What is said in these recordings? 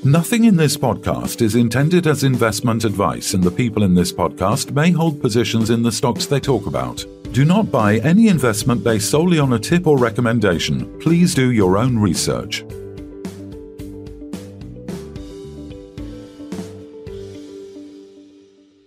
Nothing in this podcast is intended as investment advice, and the people in this podcast may hold positions in the stocks they talk about. Do not buy any investment based solely on a tip or recommendation. Please do your own research.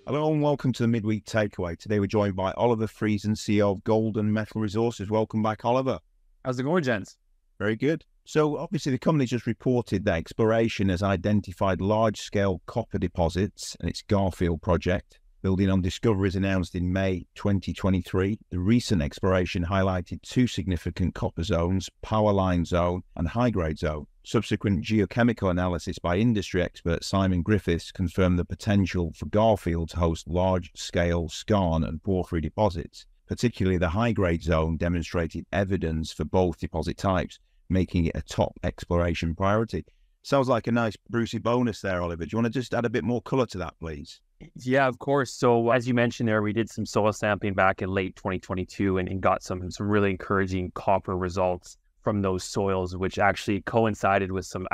Hello and welcome to the Midweek Takeaway. Today we're joined by Oliver Friesen, CEO of Gold and Metal Resources. Welcome back, Oliver. How's it going, gents? Very good. So obviously the company just reported that exploration has identified large-scale copper deposits in its Garfield project, building on discoveries announced in May 2023. The recent exploration highlighted two significant copper zones, Power Line Zone and High Grade Zone. Subsequent geochemical analysis by industry expert Simon Griffiths confirmed the potential for Garfield to host large-scale skarn and porphyry deposits. Particularly the high-grade zone demonstrated evidence for both deposit types, making it a top exploration priority. Sounds like a nice Brucey bonus there, Oliver. Do you want to just add a bit more colour to that, please? Yeah, of course. So as you mentioned there, we did some soil sampling back in late 2022 and got some really encouraging copper results from those soils, which actually coincided with some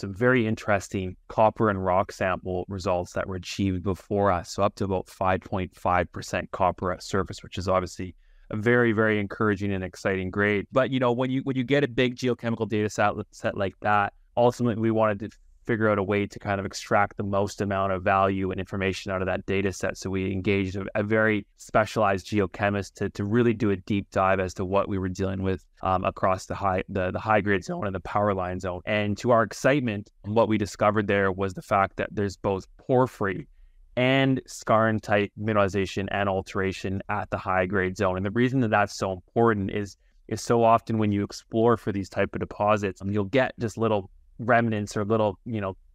very interesting copper and rock sample results that were achieved before us. So up to about 5.5% copper at surface, which is obviously a very, very encouraging and exciting grade. But when you get a big geochemical data set like that, ultimately we wanted to figure out a way to kind of extract the most amount of value and information out of that data set. So we engaged a very specialized geochemist to really do a deep dive as to what we were dealing with across the high grade zone and the power line zone. And to our excitement, what we discovered there was the fact that there's both porphyry and skarn type mineralization and alteration at the high grade zone. And the reason that that's so important is so often when you explore for these type of deposits, you'll get just little remnants or little,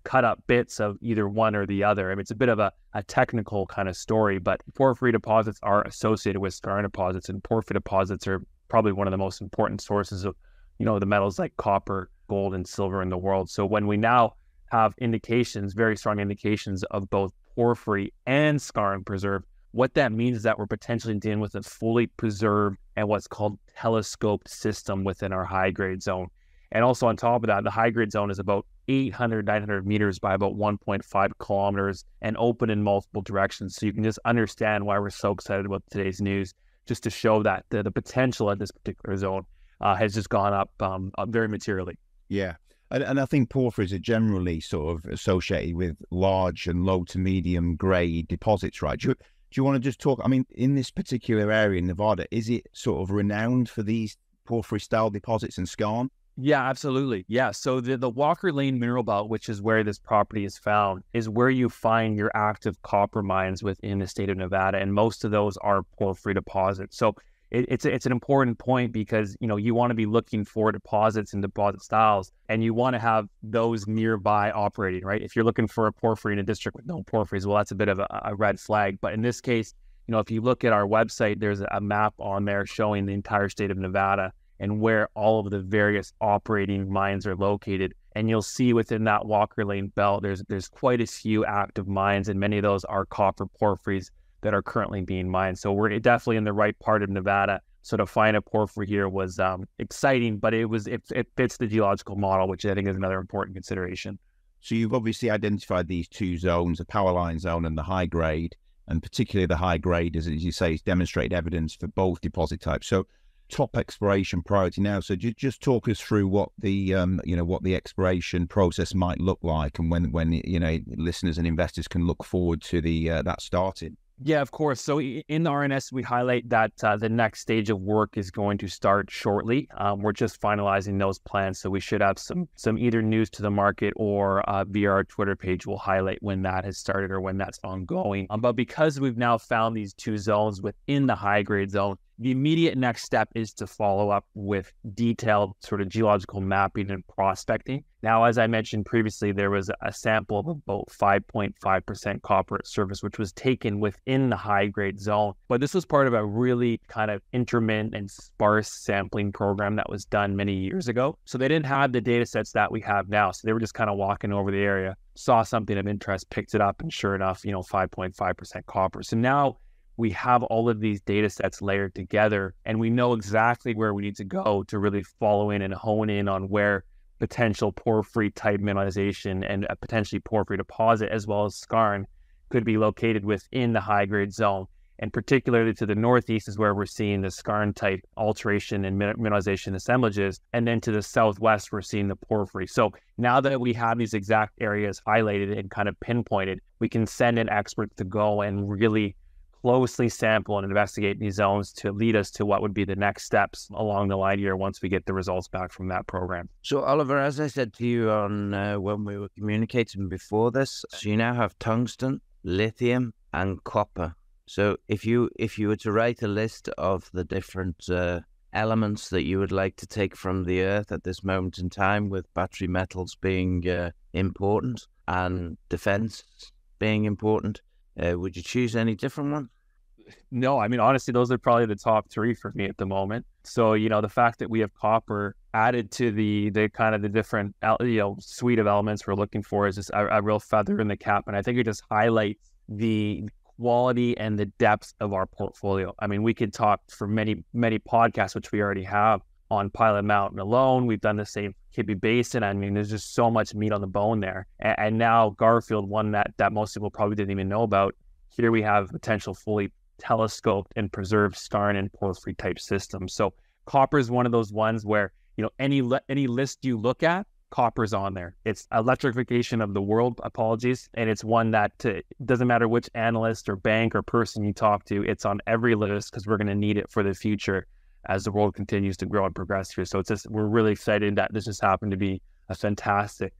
cut up bits of either one or the other. I mean, it's a bit of a technical kind of story, but porphyry deposits are associated with skarn deposits, and porphyry deposits are probably one of the most important sources of, the metals like copper, gold, and silver in the world. So when we now have indications, very strong indications of both porphyry and skarn preserved, what that means is that we're potentially dealing with a fully preserved and what's called telescoped system within our high grade zone. And also on top of that, the high grade zone is about 800, 900 meters by about 1.5 kilometers and open in multiple directions. So you can just understand why we're so excited about today's news, just to show that the potential at this particular zone has just gone up very materially. Yeah. And I think porphyries are generally sort of associated with large and low to medium grade deposits, right? Do you want to just talk, in this particular area in Nevada, is it sort of renowned for these porphyry style deposits and skarn? Yeah, absolutely. Yeah. So the Walker Lane mineral belt, which is where this property is found, is where you find your active copper mines within the state of Nevada. And most of those are porphyry deposits. So it's an important point because, you want to be looking for deposits and deposit styles, and you want to have those nearby operating, right? If you're looking for a porphyry in a district with no porphyries, well, that's a bit of a red flag. But in this case, if you look at our website, there's a map on there showing the entire state of Nevada and where all of the various operating mines are located. And you'll see within that Walker Lane belt, there's quite a few active mines, and many of those are copper porphyries that are currently being mined. So we're definitely in the right part of Nevada. So to find a porphyry here was exciting, but it fits the geological model, which I think is another important consideration. So you've obviously identified these two zones, the power line zone and the high grade, and particularly the high grade, as you say, has demonstrated evidence for both deposit types. So top exploration priority now. So just talk us through what the what the exploration process might look like, and when listeners and investors can look forward to that starting. Yeah, of course. So in the RNS, we highlight that the next stage of work is going to start shortly. We're just finalizing those plans, so we should have some either news to the market or via our Twitter page. We'll highlight when that has started or when that's ongoing. But because we've now found these two zones within the high grade zone, the immediate next step is to follow up with detailed sort of geological mapping and prospecting. Now, as I mentioned previously, there was a sample of about 5.5% copper at surface, which was taken within the high-grade zone. But this was part of a really kind of intermittent and sparse sampling program that was done many years ago. So they didn't have the data sets that we have now. So they were just kind of walking over the area, saw something of interest, picked it up, and sure enough, 5.5% copper. So now we have all of these data sets layered together, and we know exactly where we need to go to really follow in and hone in on where potential porphyry type mineralization and a potentially porphyry deposit, as well as skarn, could be located within the high grade zone. And particularly to the northeast is where we're seeing the skarn type alteration and mineralization assemblages. And then to the southwest, we're seeing the porphyry. So now that we have these exact areas highlighted and kind of pinpointed, we can send in experts to go and really closely sample and investigate these zones to lead us to what would be the next steps along the line here once we get the results back from that program. So Oliver, as I said to you on when we were communicating before this, so you now have tungsten, lithium, and copper. So if you were to write a list of the different elements that you would like to take from the earth at this moment in time, with battery metals being important and defense being important, would you choose any different one? No, I mean, honestly, those are probably the top three for me at the moment. So, the fact that we have copper added to the kind of the different, suite of elements we're looking for is just a real feather in the cap. And I think it just highlights the quality and the depth of our portfolio. I mean, we could talk for many, many podcasts, which we already have on Pilot Mountain alone. We've done the same Kibbe Basin. I mean, there's just so much meat on the bone there. And now Garfield, one that most people probably didn't even know about. Here we have potential fully telescoped and preserved skarn and porphyry type systems. So copper is one of those ones where, any list you look at, copper's on there. It's electrification of the world, and it's one that doesn't matter which analyst or bank or person you talk to, it's on every list because we're going to need it for the future as the world continues to grow and progress here. So we're really excited that this just happened to be a fantastic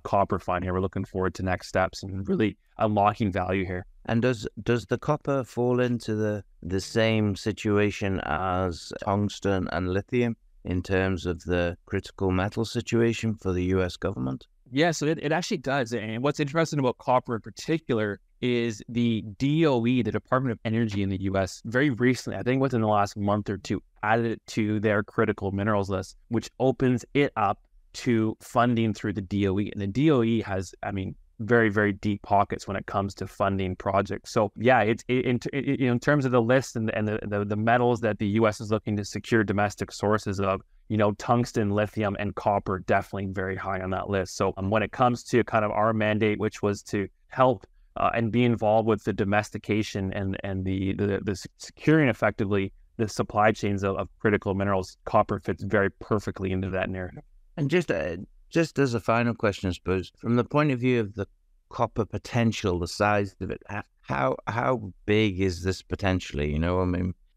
copper find here. We're looking forward to next steps and really unlocking value here. And does the copper fall into the same situation as tungsten and lithium in terms of the critical metal situation for the US government? Yeah, so it actually does. And what's interesting about copper in particular is the DOE, the Department of Energy in the US, very recently, I think within the last month or two, added it to their critical minerals list, which opens it up to funding through the DOE. And the DOE has, very, very deep pockets when it comes to funding projects. So yeah, in terms of the list and the metals that the U.S. is looking to secure domestic sources of, tungsten, lithium, and copper definitely very high on that list. So when it comes to kind of our mandate, which was to help and be involved with the domestication and the securing effectively the supply chains of critical minerals, copper fits very perfectly into that narrative. And just as a final question, I suppose, from the point of view of the copper potential, the size of it, how big is this potentially?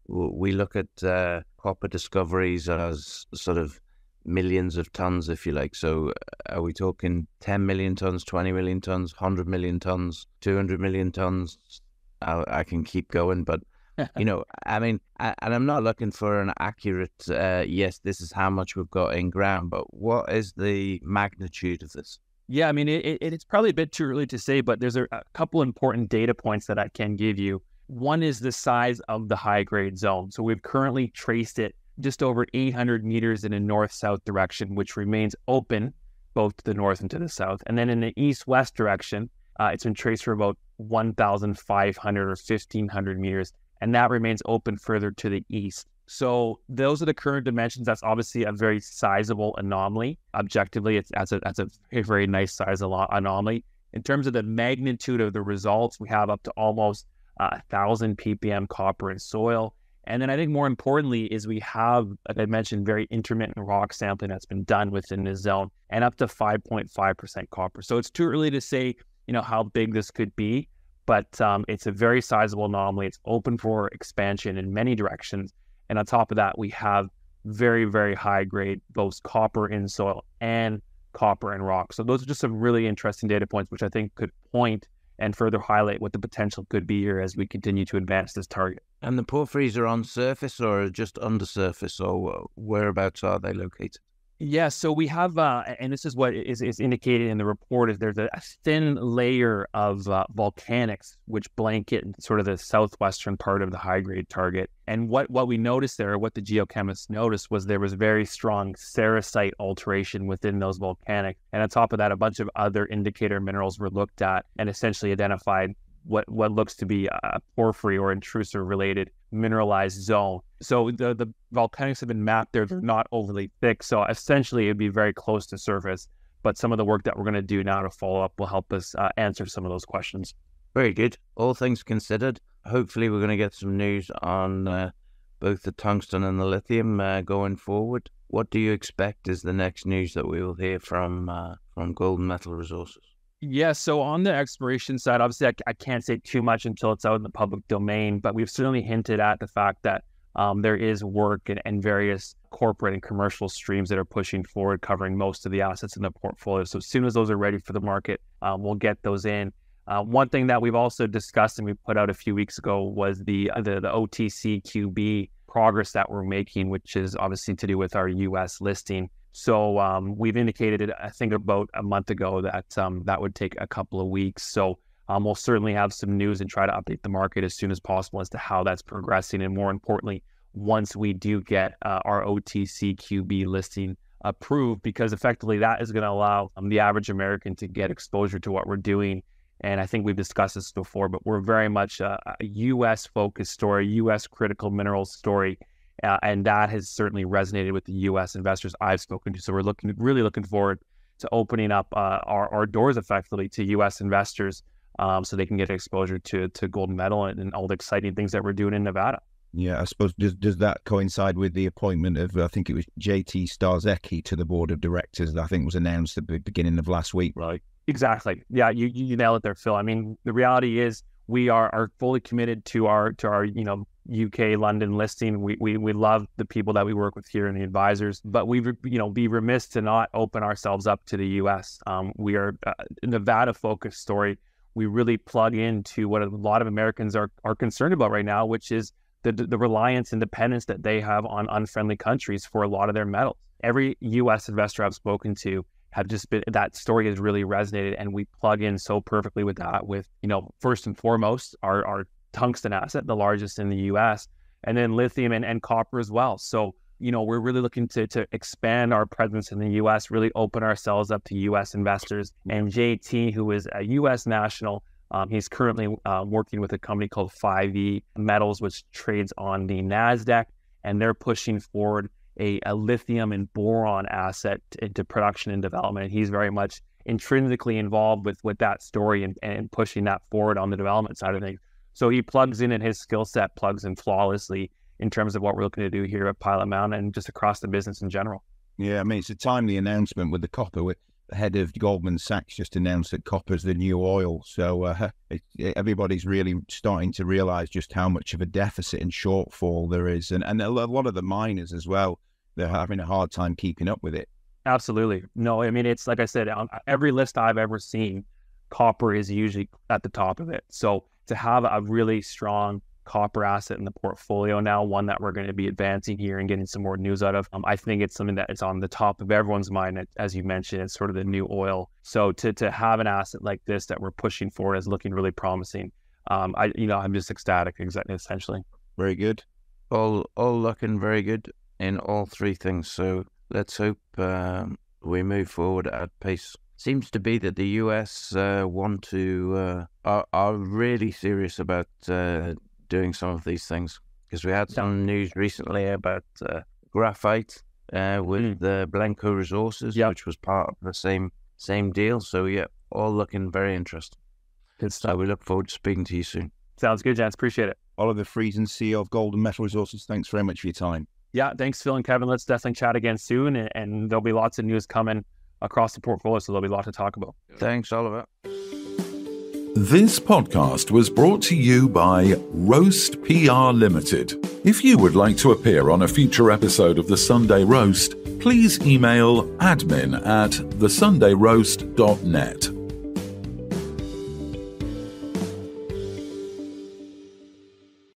We look at copper discoveries as sort of millions of tons, if you like. So are we talking 10 million tons, 20 million tons, 100 million tons, 200 million tons? I can keep going, but and I'm not looking for an accurate, yes, this is how much we've got in ground, but what is the magnitude of this? Yeah, it's probably a bit too early to say, but there's a couple important data points that I can give you. One is the size of the high grade zone. So we've currently traced it just over 800 meters in a north-south direction, which remains open both to the north and to the south. And then in the east-west direction, it's been traced for about 1,500 or 1,500 meters. And that remains open further to the east. So those are the current dimensions. That's obviously a very sizable anomaly. Objectively, that's a very nice size anomaly. In terms of the magnitude of the results, we have up to almost 1,000 ppm copper in soil. And then I think more importantly is we have, like I mentioned, very intermittent rock sampling that's been done within this zone and up to 5.5% copper. So it's too early to say, how big this could be. But it's a very sizable anomaly. It's open for expansion in many directions. And on top of that, we have very, very high grade, both copper in soil and copper in rock. So those are just some really interesting data points, which I think could point and further highlight what the potential could be here as we continue to advance this target. And the porphyries are on surface or just under surface, or whereabouts are they located? Yeah, so we have, and this is what is indicated in the report, is there's a thin layer of volcanics which blanket sort of the southwestern part of the high-grade target. And what we noticed there, what the geochemists noticed, was there was very strong sericite alteration within those volcanics. And on top of that, a bunch of other indicator minerals were looked at and essentially identified what looks to be a porphyry or intrusive related mineralized zone. So the volcanics have been mapped. They're not overly thick. So essentially, it'd be very close to surface. But some of the work that we're going to do now to follow up will help us answer some of those questions. Very good. All things considered, hopefully we're going to get some news on both the tungsten and the lithium going forward. What do you expect is the next news that we will hear from Golden Metal Resources? Yeah, so on the exploration side, obviously I can't say too much until it's out in the public domain, but we've certainly hinted at the fact that there is work and various corporate and commercial streams that are pushing forward, covering most of the assets in the portfolio. So as soon as those are ready for the market, we'll get those in. One thing that we've also discussed and we put out a few weeks ago was the OTC QB progress that we're making, which is obviously to do with our U.S. listing. So we've indicated, I think about a month ago, that that would take a couple of weeks. So we'll certainly have some news and try to update the market as soon as possible as to how that's progressing. And more importantly, once we do get our OTC QB listing approved, because effectively that is going to allow the average American to get exposure to what we're doing. And I think we've discussed this before, but we're very much a U.S. focused story, U.S. critical minerals story. And that has certainly resonated with the U.S. investors I've spoken to. So we're really looking forward to opening up our doors effectively to U.S. investors so they can get exposure to golden metal and all the exciting things that we're doing in Nevada. Yeah, I suppose, does that coincide with the appointment of, I think it was JT Starzecki to the board of directors that I think was announced at the beginning of last week, right? Exactly. Yeah, you nailed it there, Phil. I mean, the reality is we are fully committed to our UK London listing. We love the people that we work with here and the advisors, but we be remiss to not open ourselves up to the US. We are a Nevada focused story. We really plug into what a lot of Americans are concerned about right now, which is the reliance and dependence that they have on unfriendly countries for a lot of their metals. Every US investor I've spoken to have just been, that story has really resonated, and we plug in so perfectly with that, with, first and foremost, our tungsten asset, the largest in the US, and then lithium and copper as well. So, we're really looking to expand our presence in the US, really open ourselves up to US investors. And JT, who is a US national, he's currently working with a company called 5E Metals, which trades on the NASDAQ, and they're pushing forward a lithium and boron asset into production and development. And he's very much intrinsically involved with that story and pushing that forward on the development side of things. So he plugs in, and his skill set plugs in flawlessly in terms of what we're looking to do here at Pilot Mountain and just across the business in general. Yeah, I mean, it's a timely announcement with the copper. With the head of Goldman Sachs just announced that copper's the new oil. So everybody's really starting to realize just how much of a deficit and shortfall there is. And a lot of the miners as well, they're having a hard time keeping up with it. Absolutely. No, I mean, it's like I said, on every list I've ever seen, copper is usually at the top of it. So to have a really strong copper asset in the portfolio now, one that we're going to be advancing here and getting some more news out of, I think it's something that is on the top of everyone's mind. As you mentioned, it's sort of the new oil. So to have an asset like this that we're pushing forward is looking really promising. I'm just ecstatic, essentially. Very good. All looking very good in all three things. So let's hope we move forward at pace. Seems to be that the US want to are really serious about doing some of these things, because we had some news recently about graphite with the Blanco Resources, which was part of the same deal. So yeah, all looking very interesting. Good stuff. So we look forward to speaking to you soon. Sounds good, Jans. Appreciate it. Oliver Friesen, CEO of Golden Metal Resources, thanks very much for your time. Yeah, thanks, Phil and Kevin. Let's definitely chat again soon, and there'll be lots of news coming across the portfolio, so there'll be a lot to talk about. Thanks, Oliver. This podcast was brought to you by Roast PR Limited. If you would like to appear on a future episode of The Sunday Roast, please email admin@thesundayroast.net